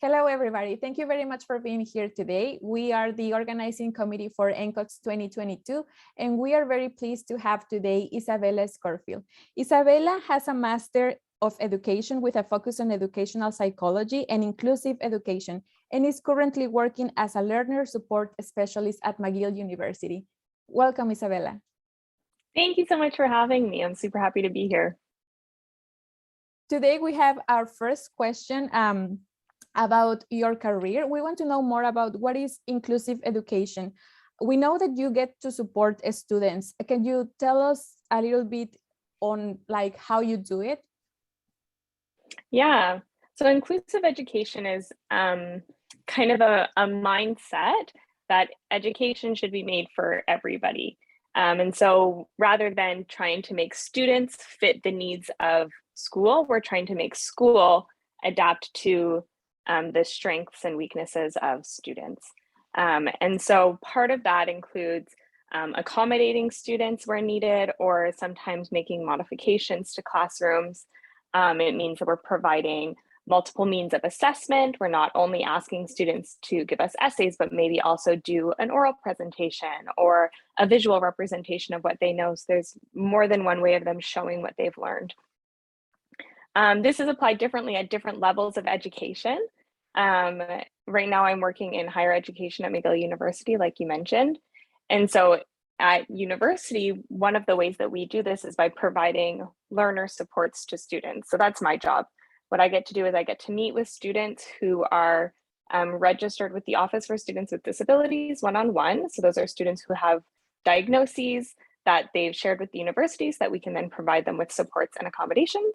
Hello, everybody. Thank you very much for being here today. We are the organizing committee for NCOTS 2022, and we are very pleased to have today Isabella Scurfield. Isabella has a Master of Education with a focus on educational psychology and inclusive education, and is currently working as a learner support specialist at McGill University. Welcome, Isabella. Thank you so much for having me. I'm super happy to be here. Today we have our first question about your career. We want to know more about what is inclusive education. We know that you get to support students. Can you tell us a little bit on how you do it? Yeah, so inclusive education is kind of a mindset that education should be made for everybody. And so rather than trying to make students fit the needs of school, we're trying to make school adapt to the strengths and weaknesses of students. And so part of that includes accommodating students where needed, or sometimes making modifications to classrooms. It means that we're providing multiple means of assessment. We're not only asking students to give us essays, but maybe also do an oral presentation or a visual representation of what they know. So there's more than one way of them showing what they've learned. This is applied differently at different levels of education. Right now I'm working in higher education at McGill University, like you mentioned. And so at university, one of the ways that we do this is by providing learner supports to students. So that's my job. What I get to do is I get to meet with students who are registered with the Office for Students with Disabilities one-on-one. So those are students who have diagnoses that they've shared with the universities that we can then provide them with supports and accommodations.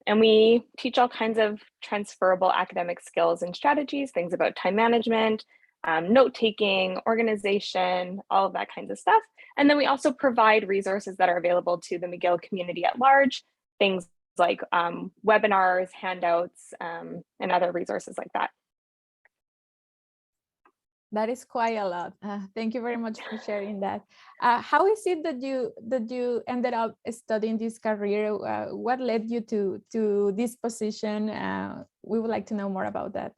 And we teach all kinds of transferable academic skills and strategies, things about time management, note-taking, organization, all of that kinds of stuff. And then we also provide resources that are available to the McGill community at large, things like webinars, handouts, and other resources like that. That is quite a lot. Thank you very much for sharing that. How is it that you ended up studying this career? What led you to this position? We would like to know more about that.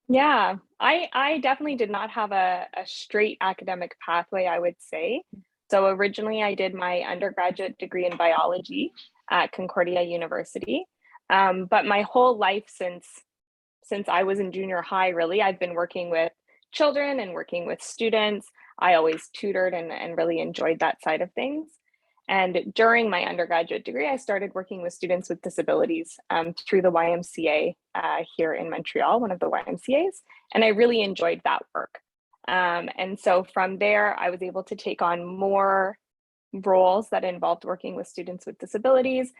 Yeah, I definitely did not have a straight academic pathway, I would say. So originally I did my undergraduate degree in biology at Concordia University. But my whole life since I was in junior high, really, I've been working with children and working with students. I always tutored and really enjoyed that side of things. And during my undergraduate degree, I started working with students with disabilities through the YMCA here in Montreal, one of the YMCAs, and I really enjoyed that work. And so from there, I was able to take on more roles that involved working with students with disabilities,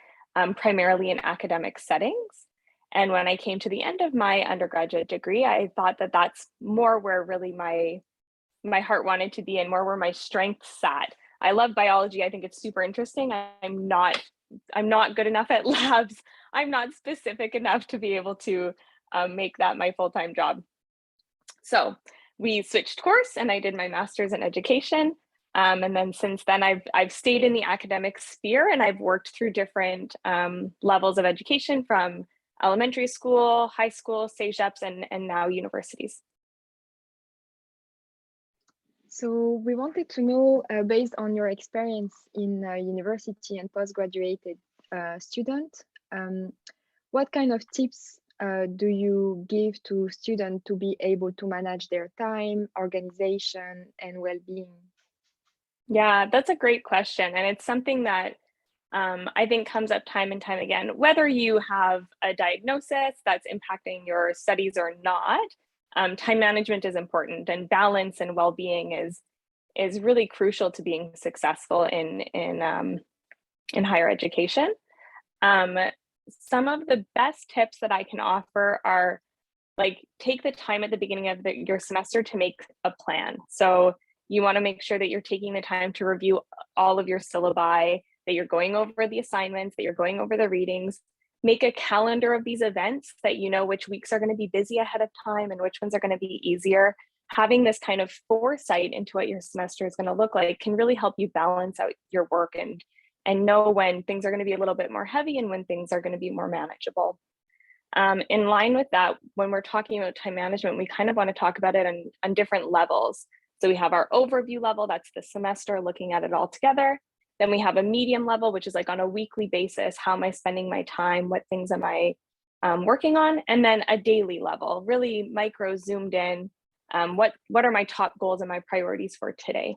primarily in academic settings. And when I came to the end of my undergraduate degree, I thought that that's more where really my heart wanted to be and more where my strengths sat. I love biology. I think it's super interesting. I'm not good enough at labs. I'm not specific enough to be able to make that my full-time job. So we switched course and I did my master's in education. And then since then, I've stayed in the academic sphere and I've worked through different levels of education, from elementary school, high school, CEGEPs, and now universities. So we wanted to know, based on your experience in university and postgraduate student, what kind of tips do you give to students to be able to manage their time, organization, and well-being? Yeah, that's a great question. And it's something that I think comes up time and time again. Whether you have a diagnosis that's impacting your studies or not, time management is important, and balance and well-being is really crucial to being successful in higher education. Some of the best tips that I can offer are, take the time at the beginning of your semester to make a plan. So you want to make sure that you're taking the time to review all of your syllabi, that you're going over the assignments, that you're going over the readings. Make a calendar of these events that you know which weeks are going to be busy ahead of time and which ones are going to be easier. Having this kind of foresight into what your semester is going to look like can really help you balance out your work and know when things are going to be a little bit more heavy and when things are going to be more manageable. In line with that, when we're talking about time management, we kind of want to talk about it on different levels. So we have our overview level, that's the semester, looking at it all together. Then we have a medium level, which is like on a weekly basis, how am I spending my time? What things am I working on? And then a daily level, really micro zoomed in. What are my top goals and my priorities for today?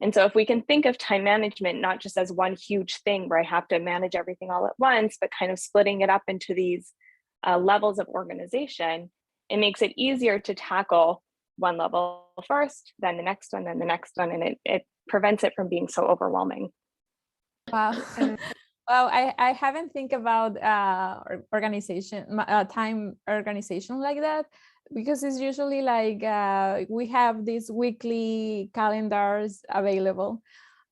And so if we can think of time management, not just as one huge thing where I have to manage everything all at once, but kind of splitting it up into these levels of organization, it makes it easier to tackle one level first, then the next one, then the next one, and it prevents it from being so overwhelming. Wow. Well, I haven't think about time organization like that, because it's usually like we have these weekly calendars available.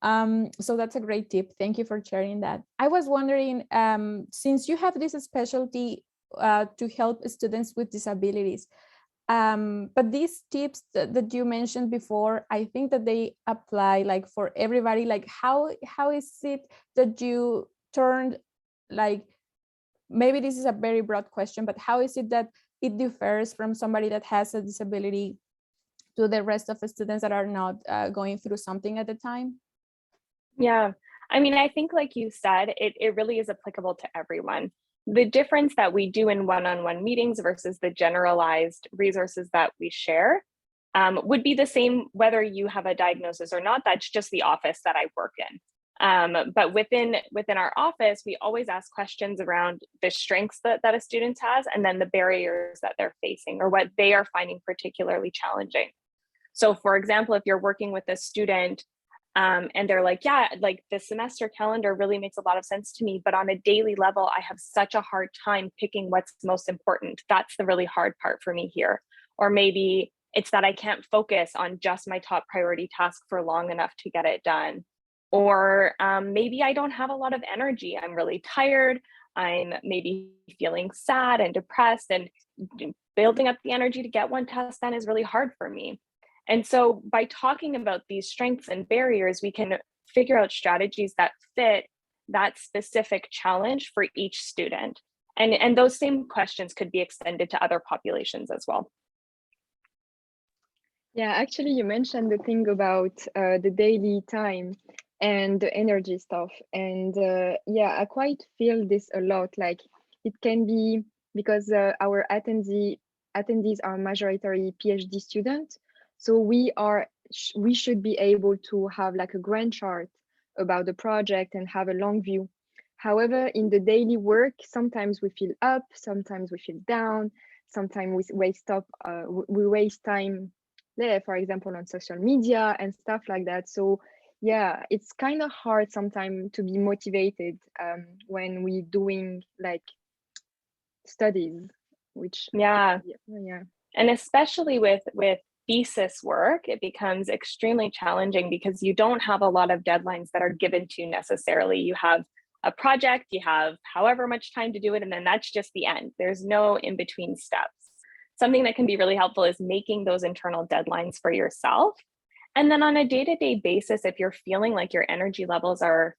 So that's a great tip. Thank you for sharing that. I was wondering, since you have this specialty to help students with disabilities, but these tips that you mentioned before, I think that they apply like for everybody. Like how is it that you turned, like, maybe this is a very broad question, but how is it that it differs from somebody that has a disability to the rest of the students that are not going through something at the time? Yeah, I mean, I think like you said, it really is applicable to everyone. The difference that we do in one-on-one meetings versus the generalized resources that we share would be the same whether you have a diagnosis or not. That's just the office that I work in. But within our office, we always ask questions around the strengths that a student has, and then the barriers that they're facing or what they are finding particularly challenging. So for example, if you're working with a student and they're like, yeah, like the semester calendar really makes a lot of sense to me, but on a daily level, I have such a hard time picking what's most important. That's the really hard part for me here. Or maybe it's that I can't focus on just my top priority task for long enough to get it done. Or maybe I don't have a lot of energy. I'm really tired. I'm maybe feeling sad and depressed, and building up the energy to get one task done is really hard for me. And so by talking about these strengths and barriers, we can figure out strategies that fit that specific challenge for each student. And those same questions could be extended to other populations as well. Yeah, actually, you mentioned the thing about the daily time and the energy stuff. And yeah, I quite feel this a lot. Like it can be because our attendees are majority PhD students. So we should be able to have like a grand chart about the project and have a long view. However, in the daily work, sometimes we feel up, sometimes we feel down, sometimes we waste time there, for example, on social media and stuff like that. So yeah, it's kind of hard sometimes to be motivated when we're doing like studies, which yeah. And especially with thesis work, it becomes extremely challenging because you don't have a lot of deadlines that are given to you necessarily. You have a project, you have however much time to do it, and then that's just the end. There's no in-between steps. Something that can be really helpful is making those internal deadlines for yourself. And then on a day-to-day basis, if you're feeling like your energy levels are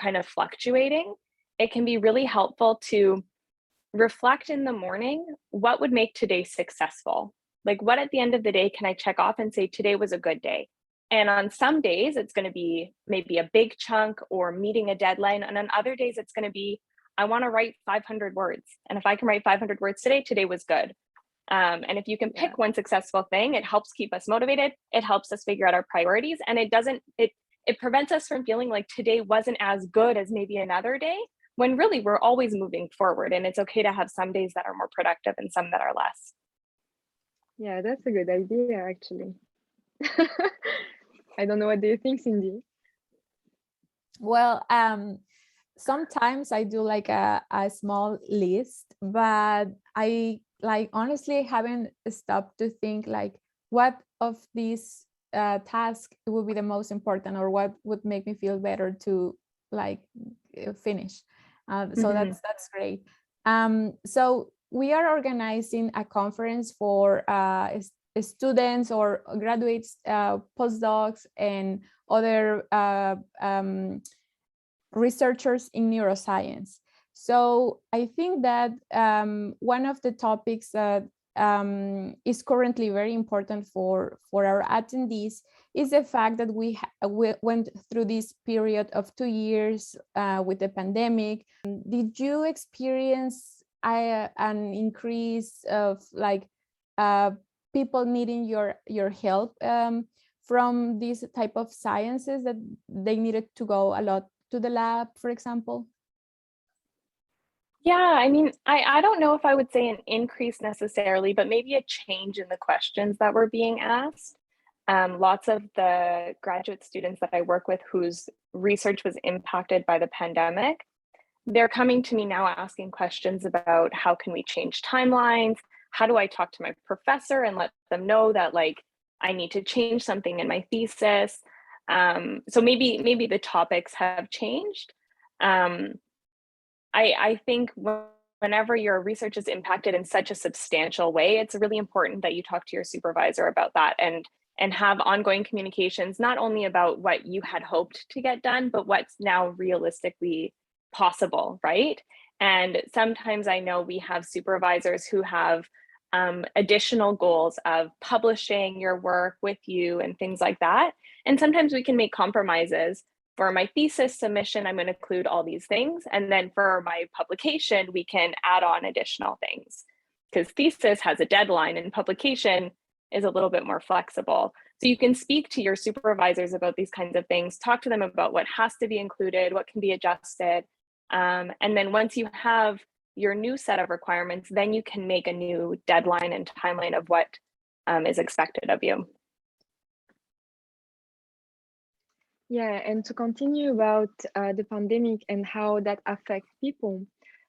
kind of fluctuating, it can be really helpful to reflect in the morning, what would make today successful? Like what at the end of the day can I check off and say today was a good day? And on some days, it's going to be maybe a big chunk or meeting a deadline. And on other days, it's going to be, I want to write 500 words. And if I can write 500 words today was good. And if you can pick one successful thing, it helps keep us motivated. It helps us figure out our priorities. And it prevents us from feeling like today wasn't as good as maybe another day, when really we're always moving forward. And it's okay to have some days that are more productive and some that are less. Yeah, that's a good idea, actually. I don't know, what do you think, Cindy? Well, sometimes I do like a small list, but I honestly haven't stopped to think like what of these tasks would be the most important, or what would make me feel better to like finish. So that's great. So we are organizing a conference for students or graduates, postdocs, and other researchers in neuroscience. So I think that one of the topics that is currently very important for our attendees is the fact that we went through this period of 2 years with the pandemic. Did you experience an increase of like people needing your help from these type of sciences, that they needed to go a lot to the lab, for example? Yeah, I mean, I don't know if I would say an increase necessarily, but maybe a change in the questions that were being asked. Lots of the graduate students that I work with whose research was impacted by the pandemic, they're coming to me now asking questions about how can we change timelines? How do I talk to my professor and let them know that like I need to change something in my thesis? So maybe the topics have changed. I think whenever your research is impacted in such a substantial way, it's really important that you talk to your supervisor about that and have ongoing communications, not only about what you had hoped to get done, but what's now realistically possible, right? And sometimes I know we have supervisors who have additional goals of publishing your work with you and things like that. And sometimes we can make compromises. For my thesis submission, I'm going to include all these things. And then for my publication, we can add on additional things, because thesis has a deadline and publication is a little bit more flexible. So you can speak to your supervisors about these kinds of things, talk to them about what has to be included, what can be adjusted. And then once you have your new set of requirements, then you can make a new deadline and timeline of what is expected of you. Yeah, and to continue about the pandemic and how that affects people.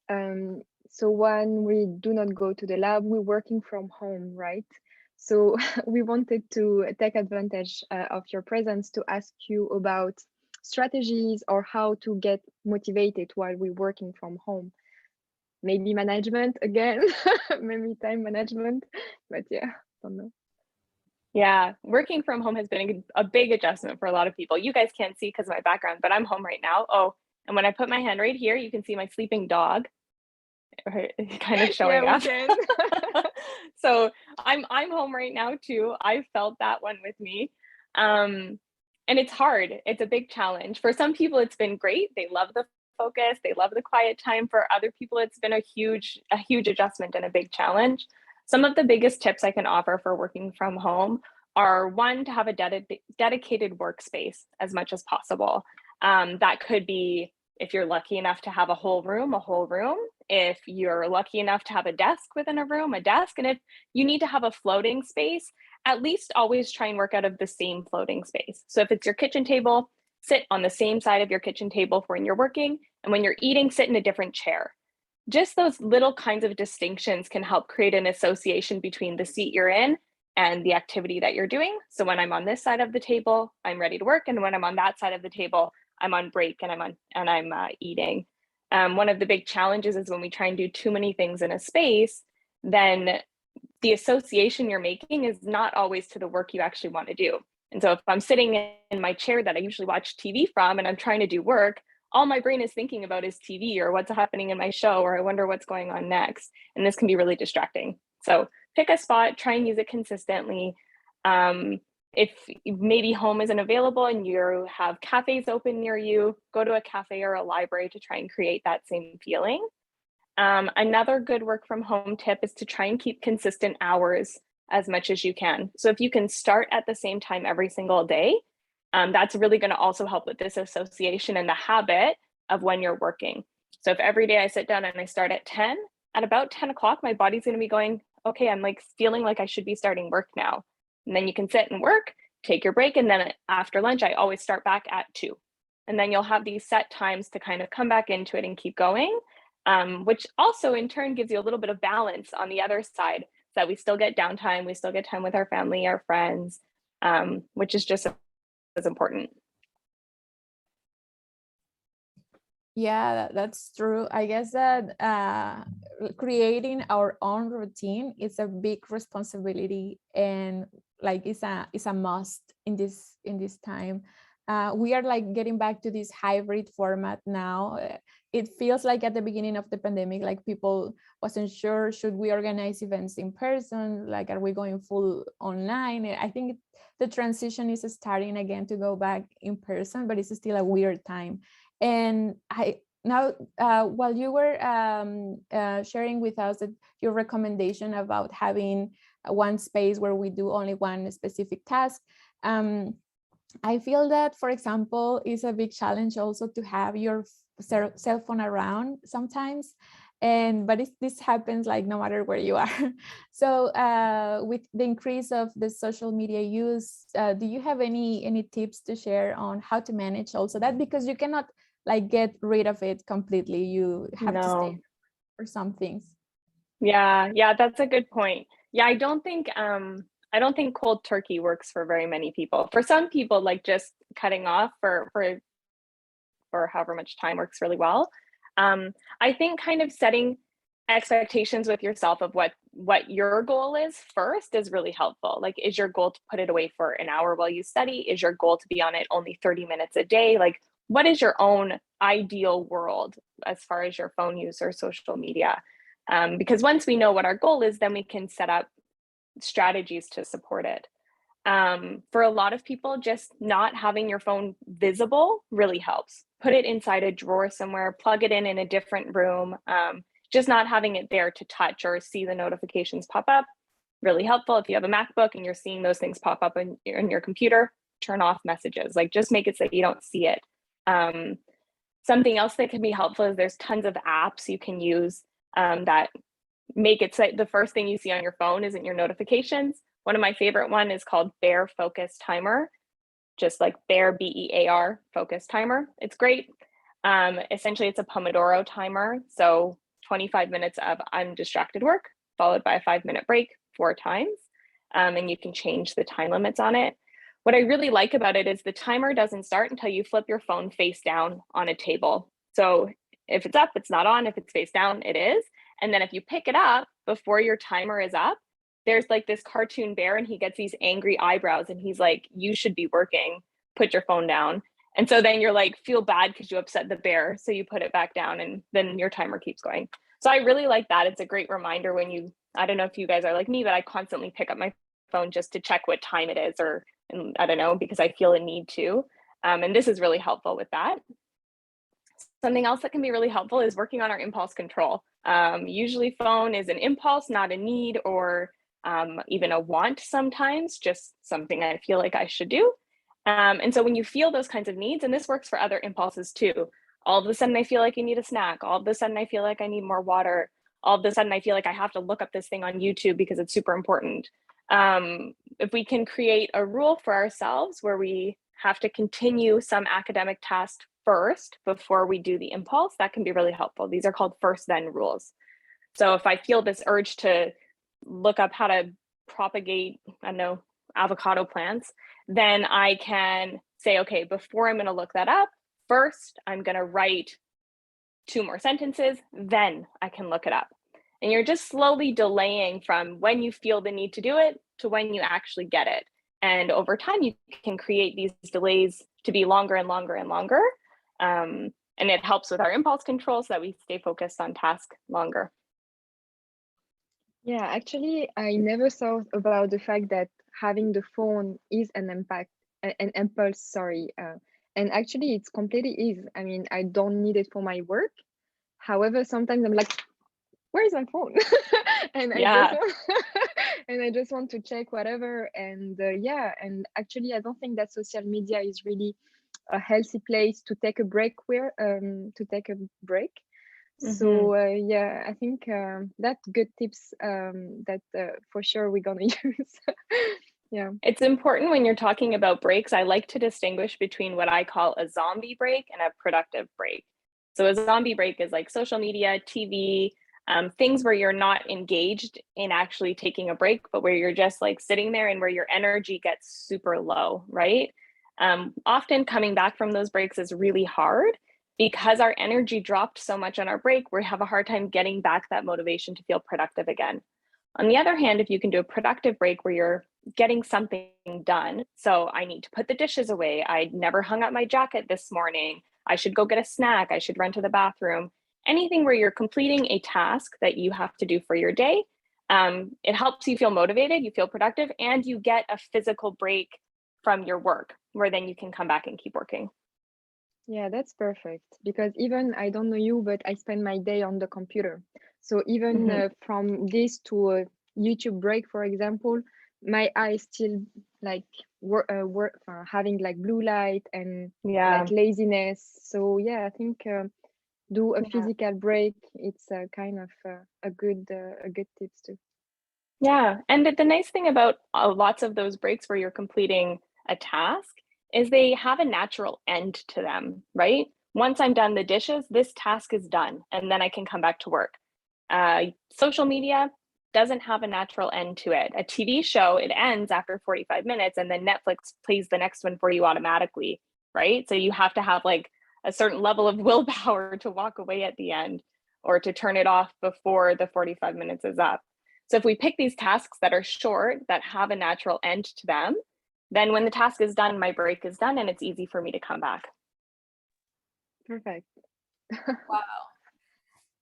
So when we do not go to the lab, we're working from home, right? So we wanted to take advantage of your presence to ask you about strategies or how to get motivated while we're working from home. Maybe management again, maybe time management, but yeah, don't know. Yeah, working from home has been a big adjustment for a lot of people. You guys can't see because of my background, but I'm home right now. Oh, and when I put my hand right here, you can see my sleeping dog kind of showing Yeah, up. So I'm home right now too. I felt that one with me. And it's hard. It's a big challenge. For some people, it's been great. They love the focus. They love the quiet time. For other people, it's been a huge adjustment and a big challenge. Some of the biggest tips I can offer for working from home are, one, to have a dedicated workspace as much as possible. That could be, if you're lucky enough to have a whole room. If you're lucky enough to have a desk within a room, a desk. And if you need to have a floating space, at least always try and work out of the same floating space. So if it's your kitchen table, sit on the same side of your kitchen table for when you're working, and when you're eating, sit in a different chair. Just those little kinds of distinctions can help create an association between the seat you're in and the activity that you're doing. So when I'm on this side of the table, I'm ready to work. And when I'm on that side of the table, I'm on break and I'm eating. One of the big challenges is when we try and do too many things in a space, then the association you're making is not always to the work you actually want to do. And so if I'm sitting in my chair that I usually watch TV from and I'm trying to do work, all my brain is thinking about is TV or what's happening in my show, or I wonder what's going on next. And this can be really distracting. So pick a spot, try and use it consistently. If maybe home isn't available and you have cafes open near you, go to a cafe or a library to try and create that same feeling. Another good work from home tip is to try and keep consistent hours as much as you can. So if you can start at the same time every single day, that's really going to also help with this association and the habit of when you're working. So if every day I sit down and I start at 10, at about 10 o'clock, my body's going to be going, okay, I'm like feeling like I should be starting work now. And then you can sit and work, take your break. And then after lunch, I always start back at 2. And then you'll have these set times to kind of come back into it and keep going, which also in turn gives you a little bit of balance on the other side, so that we still get downtime, we still get time with our family, our friends, which is just as important. Yeah, that's true. I guess that creating our own routine is a big responsibility, and like it's a must in this time. we are like getting back to this hybrid format now. It feels like at the beginning of the pandemic, like people wasn't sure, should we organize events in person? Like, are we going full online? I think the transition is starting again to go back in person, but it's still a weird time. And now, while you were sharing with us that your recommendation about having one space where we do only one specific task, I feel that, for example, is a big challenge also to have your cell phone around sometimes. But this happens like no matter where you are. So with the increase of the social media use, do you have any tips to share on how to manage also that? Because you cannot like get rid of it completely. You have to stay for some things. Yeah, that's a good point. Yeah, I don't think cold turkey works for very many people. For some people, like just cutting off for however much time works really well. I think kind of setting expectations with yourself of what your goal is first is really helpful. Like, is your goal to put it away for an hour while you study? Is your goal to be on it only 30 minutes a day? Like, what is your own ideal world as far as your phone use or social media? Because once we know what our goal is, then we can set up strategies to support it. For a lot of people, just not having your phone visible really helps. Put it inside a drawer somewhere, plug it in a different room. Just not having it there to touch or see the notifications pop up, really helpful. If you have a MacBook and you're seeing those things pop up in your computer, turn off messages. Like, just make it so you don't see it. Something else that can be helpful is there's tons of apps you can use that make it so the first thing you see on your phone isn't your notifications. One of my favorite one is called Bear Focus Timer, just like Bear, BEAR, Focus Timer. It's great. Essentially, it's a Pomodoro timer. So 25 minutes of undistracted work, followed by a 5-minute break 4 times. And you can change the time limits on it. What I really like about it is the timer doesn't start until you flip your phone face down on a table. So if it's up, it's not on. If it's face down, it is. And then if you pick it up before your timer is up, there's like this cartoon bear and he gets these angry eyebrows and he's like, you should be working, put your phone down. And so then you're like, feel bad because you upset the bear. So you put it back down and then your timer keeps going. So I really like that. It's a great reminder when I don't know if you guys are like me, but I constantly pick up my phone just to check what time it is, or I don't know, because I feel a need to. And this is really helpful with that. Something else that can be really helpful is working on our impulse control. Usually phone is an impulse, not a need or even a want sometimes, just something I feel like I should do. And so when you feel those kinds of needs, and this works for other impulses too, all of a sudden I feel like I need a snack, all of a sudden I feel like I need more water, all of a sudden I feel like I have to look up this thing on YouTube because it's super important. If we can create a rule for ourselves where we have to continue some academic task first before we do the impulse, that can be really helpful. These are called first then rules. So if I feel this urge to look up how to propagate, I don't know, avocado plants, then I can say, okay, before I'm going to look that up, first I'm going to write 2 more sentences, then I can look it up. And you're just slowly delaying from when you feel the need to do it to when you actually get it. And over time, you can create these delays to be longer and longer and longer. And it helps with our impulse control so that we stay focused on task longer. Yeah, actually, I never thought about the fact that having the phone is an impulse, sorry. And actually, it's completely is. I mean, I don't need it for my work. However, sometimes I'm like, where is my phone? And I just want to check whatever. And yeah, and actually, I don't think that social media is really a healthy place to take a break So yeah, I think that's good tips that for sure we're gonna use. Yeah, it's important when you're talking about breaks. I like to distinguish between what I call a zombie break and a productive break. So a zombie break is like social media, TV, things where you're not engaged in actually taking a break, but where you're just like sitting there and where your energy gets super low, right? Often coming back from those breaks is really hard because our energy dropped so much on our break. We have a hard time getting back that motivation to feel productive again. On the other hand, if you can do a productive break where you're getting something done. So I need to put the dishes away. I never hung up my jacket this morning. I should go get a snack. I should run to the bathroom. Anything where you're completing a task that you have to do for your day. It helps you feel motivated, you feel productive, and you get a physical break from your work where then you can come back and keep working. Yeah, that's perfect. Because even, I don't know you, but I spend my day on the computer. So even from this to a YouTube break, for example, my eyes still like having like blue light and Yeah. like laziness. So yeah, I think do a physical break. It's kind of a good tips too. Yeah, and the nice thing about lots of those breaks where you're completing a task is they have a natural end to them, right? Once I'm done the dishes, this task is done, and then I can come back to work. Social media doesn't have a natural end to it. A TV show, it ends after 45 minutes, and then Netflix plays the next one for you automatically, right? So you have to have like a certain level of willpower to walk away at the end or to turn it off before the 45 minutes is up. So if we pick these tasks that are short, that have a natural end to them, then when the task is done, my break is done and it's easy for me to come back. Perfect. Wow.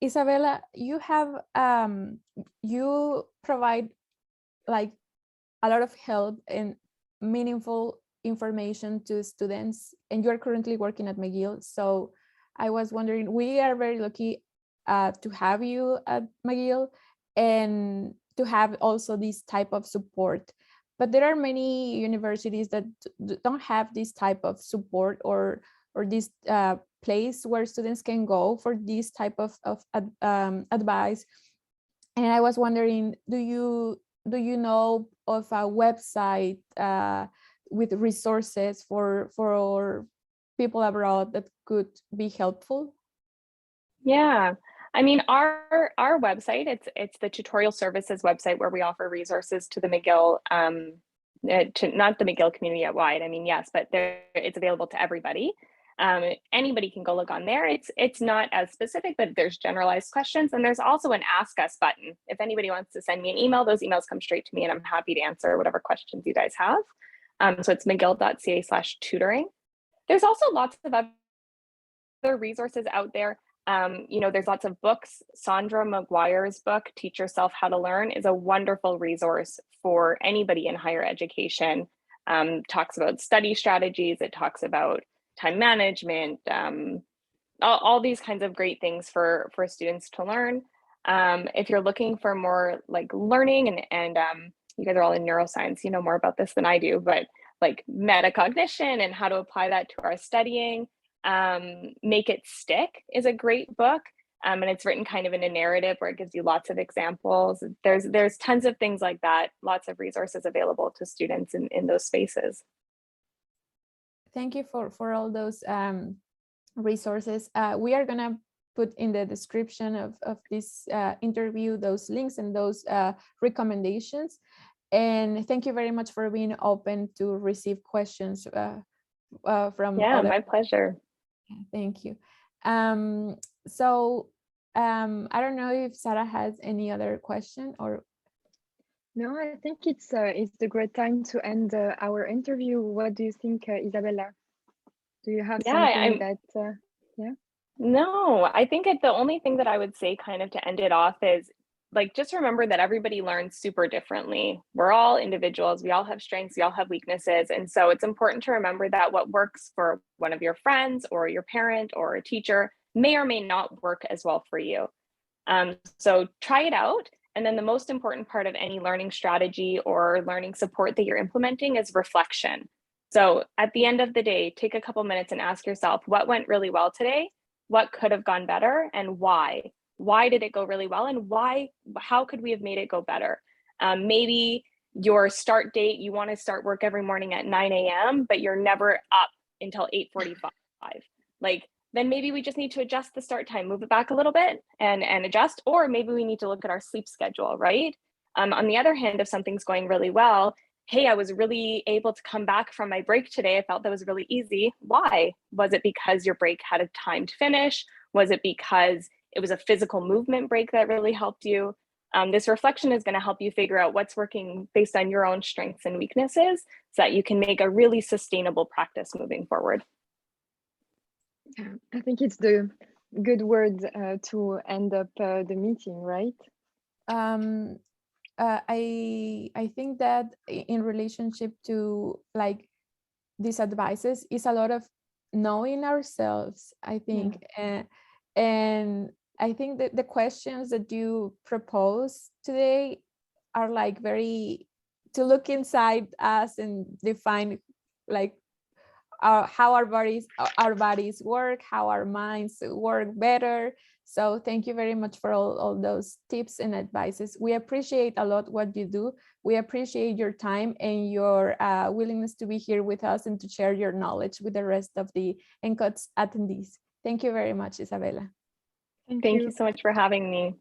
Isabella, you have you provide like a lot of help and meaningful information to students, and you're currently working at McGill. So I was wondering, we are very lucky to have you at McGill and to have also this type of support. But there are many universities that don't have this type of support or this place where students can go for this type of advice. And I was wondering, do you know of a website with resources for people abroad that could be helpful? Yeah, I mean, our website, it's the tutorial services website where we offer resources to the McGill, to not the McGill community at wide. I mean, yes, but it's available to everybody. Anybody can go look on there. It's not as specific, but there's generalized questions, and there's also an Ask Us button. If anybody wants to send me an email, those emails come straight to me, and I'm happy to answer whatever questions you guys have. So it's mcgill.ca/tutoring. There's also lots of other resources out there. There's lots of books. Saundra McGuire's book, Teach Yourself How to Learn, is a wonderful resource for anybody in higher education. Talks about study strategies. It talks about time management, all these kinds of great things for students to learn. If you're looking for more like learning and you guys are all in neuroscience, you know more about this than I do, but like metacognition and how to apply that to our studying. Make It Stick is a great book. And it's written kind of in a narrative where it gives you lots of examples. There's tons of things like that, lots of resources available to students in those spaces. Thank you for all those resources. We are gonna put in the description of this interview those links and those recommendations. And thank you very much for being open to receive questions from Yeah, my pleasure. Thank you. So I don't know if Sarah has any other question or. No, I think it's a great time to end our interview. What do you think, Isabella? Do you have something that, yeah? No, I think the only thing that I would say kind of to end it off is like, just remember that everybody learns super differently. We're all individuals. We all have strengths. We all have weaknesses. And so it's important to remember that what works for one of your friends or your parent or a teacher may or may not work as well for you. So try it out. And then the most important part of any learning strategy or learning support that you're implementing is reflection. So at the end of the day, take a couple minutes and ask yourself, what went really well today? What could have gone better and why? Why did it go really well and how could we have made it go better? Maybe your start date, you want to start work every morning at 9 a.m., but you're never up until 8:45. Like, then maybe we just need to adjust the start time, move it back a little bit and adjust, or maybe we need to look at our sleep schedule, right? On the other hand, if something's going really well, hey, I was really able to come back from my break today. I felt that was really easy. Why? Was it because your break had a time to finish? Was it because it was a physical movement break that really helped you? This reflection is going to help you figure out what's working based on your own strengths and weaknesses so that you can make a really sustainable practice moving forward. Yeah, I think it's the good word to end up the meeting, right? I think that in relationship to like these advices is a lot of knowing ourselves, I think. And I think that the questions that you propose today are like very to look inside us and define like how our bodies work, how our minds work better. So thank you very much for all those tips and advices. We appreciate a lot what you do. We appreciate your time and your willingness to be here with us and to share your knowledge with the rest of the NCOTS attendees. Thank you very much, Isabella. Thank you so much for having me.